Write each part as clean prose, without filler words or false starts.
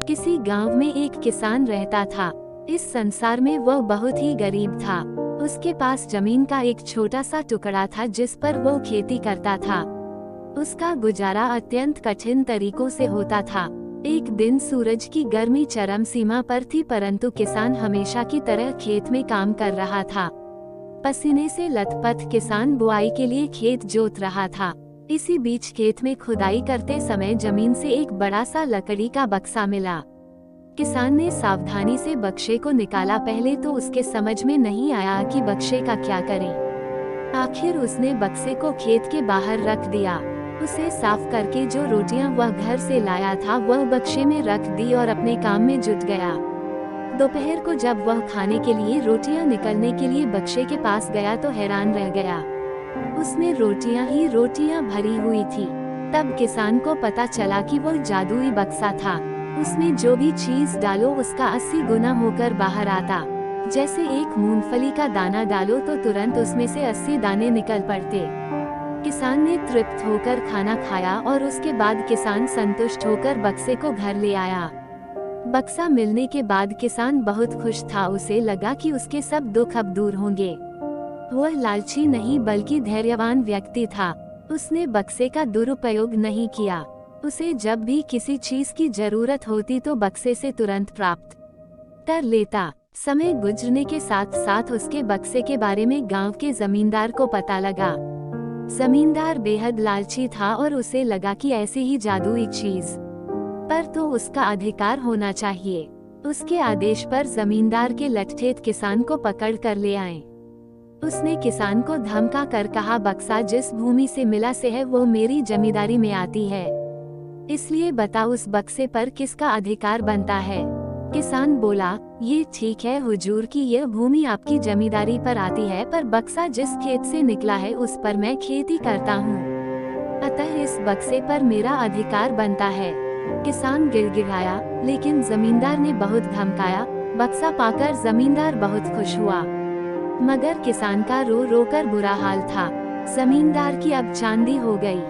किसी गांव में एक किसान रहता था। इस संसार में वह बहुत ही गरीब था। उसके पास जमीन का एक छोटा सा टुकड़ा था जिस पर वो खेती करता था। उसका गुजारा अत्यंत कठिन तरीकों से होता था। एक दिन सूरज की गर्मी चरम सीमा पर थी, परंतु किसान हमेशा की तरह खेत में काम कर रहा था। पसीने से लथपथ किसान बुआई के लिए खेत जोत रहा था। इसी बीच खेत में खुदाई करते समय जमीन से एक बड़ा सा लकड़ी का बक्सा मिला। किसान ने सावधानी से बक्से को निकाला। पहले तो उसके समझ में नहीं आया कि बक्से का क्या करें। आखिर उसने बक्से को खेत के बाहर रख दिया। उसे साफ करके जो रोटियां वह घर से लाया था वह बक्से में रख दी और अपने काम में जुट गया। दोपहर को जब वह खाने के लिए रोटियां निकलने के लिए बक्से के पास गया तो हैरान रह गया। उसमें रोटियां ही रोटियां भरी हुई थी। तब किसान को पता चला कि वह जादुई बक्सा था। उसमें जो भी चीज डालो उसका 80 गुना होकर बाहर आता। जैसे एक मूंगफली का दाना डालो तो तुरंत उसमें से 80 दाने निकल पड़ते। किसान ने तृप्त होकर खाना खाया और उसके बाद किसान संतुष्ट होकर बक्से को घर ले आया। बक्सा मिलने के बाद किसान बहुत खुश था। उसे लगा कि उसके सब दुख अब दूर होंगे। वह लालची नहीं बल्कि धैर्यवान व्यक्ति था। उसने बक्से का दुरुपयोग नहीं किया। उसे जब भी किसी चीज की जरूरत होती तो बक्से से तुरंत प्राप्त कर लेता। समय गुजरने के साथ साथ उसके बक्से के बारे में गांव के जमींदार को पता लगा। जमींदार बेहद लालची था और उसे लगा कि ऐसी ही जादुई चीज पर तो उसका अधिकार होना चाहिए। उसके आदेश पर जमींदार के लठठेठ किसान को पकड़ कर ले आए। उसने किसान को धमका कर कहा, बक्सा जिस भूमि से मिला से है वो मेरी जमींदारी में आती है, इसलिए बता उस बक्से पर किसका अधिकार बनता है। किसान बोला, ये ठीक है हुजूर की यह भूमि आपकी जमींदारी पर आती है, पर बक्सा जिस खेत से निकला है उस पर मैं खेती करता हूँ, अतः इस बक्से पर मेरा अधिकार बनता है। किसान गिड़गिड़ाया, लेकिन जमींदार ने बहुत धमकाया। बक्सा पाकर जमींदार बहुत खुश हुआ, मगर किसान का रो रो कर बुरा हाल था। जमींदार की अब चांदी हो गई।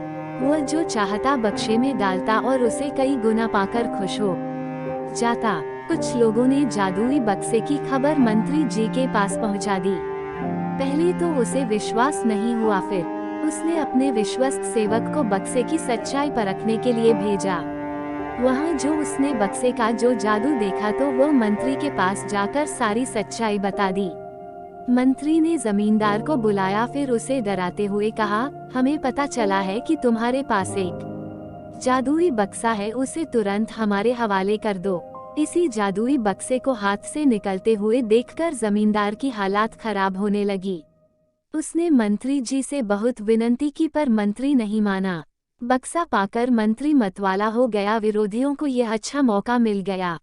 वह जो चाहता बक्से में डालता और उसे कई गुना पाकर खुश हो जाता। कुछ लोगों ने जादुई बक्से की खबर मंत्री जी के पास पहुंचा दी। पहले तो उसे विश्वास नहीं हुआ, फिर उसने अपने विश्वस्त सेवक को बक्से की सच्चाई परखने के लिए भेजा। वहां जो उसने बक्से का जो जादू देखा तो वो मंत्री के पास जाकर सारी सच्चाई बता दी। मंत्री ने जमींदार को बुलाया, फिर उसे डराते हुए कहा, हमें पता चला है कि तुम्हारे पास एक जादुई बक्सा है, उसे तुरंत हमारे हवाले कर दो। इसी जादुई बक्से को हाथ से निकलते हुए देखकर जमींदार की हालात खराब होने लगी। उसने मंत्री जी से बहुत विनती की पर मंत्री नहीं माना। बक्सा पाकर मंत्री मतवाला हो गया। विरोधियों को यह अच्छा मौका मिल गया।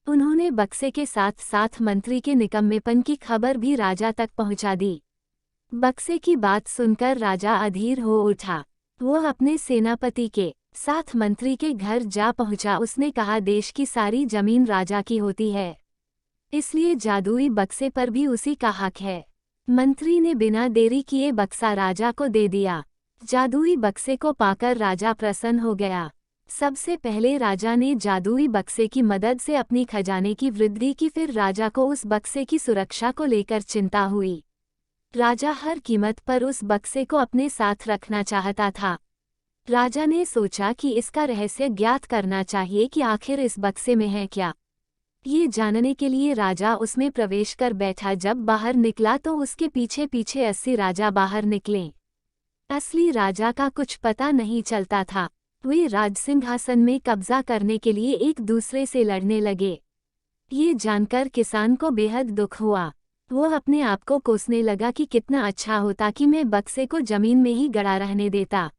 उन्होंने बक्से के साथ साथ मंत्री के निकम्मेपन की खबर भी राजा तक पहुंचा दी। बक्से की बात सुनकर राजा अधीर हो उठा। वो अपने सेनापति के साथ मंत्री के घर जा पहुंचा। उसने कहा, देश की सारी जमीन राजा की होती है, इसलिए जादुई बक्से पर भी उसी का हक है। मंत्री ने बिना देरी किए बक्सा राजा को दे दिया। जादुई बक्से को पाकर राजा प्रसन्न हो गया। सबसे पहले राजा ने जादुई बक्से की मदद से अपनी खजाने की वृद्धि की, फिर राजा को उस बक्से की सुरक्षा को लेकर चिंता हुई। राजा हर कीमत पर उस बक्से को अपने साथ रखना चाहता था। राजा ने सोचा कि इसका रहस्य ज्ञात करना चाहिए कि आखिर इस बक्से में है क्या। ये जानने के लिए राजा उसमें प्रवेश कर बैठा। जब बाहर निकला तो उसके पीछे पीछे 80 राजा बाहर निकले। असली राजा का कुछ पता नहीं चलता था। वे राजसिंहासन में कब्जा करने के लिए एक दूसरे से लड़ने लगे। ये जानकर किसान को बेहद दुख हुआ। वो अपने आप को कोसने लगा कि कितना अच्छा होता कि मैं बक्से को जमीन में ही गड़ा रहने देता।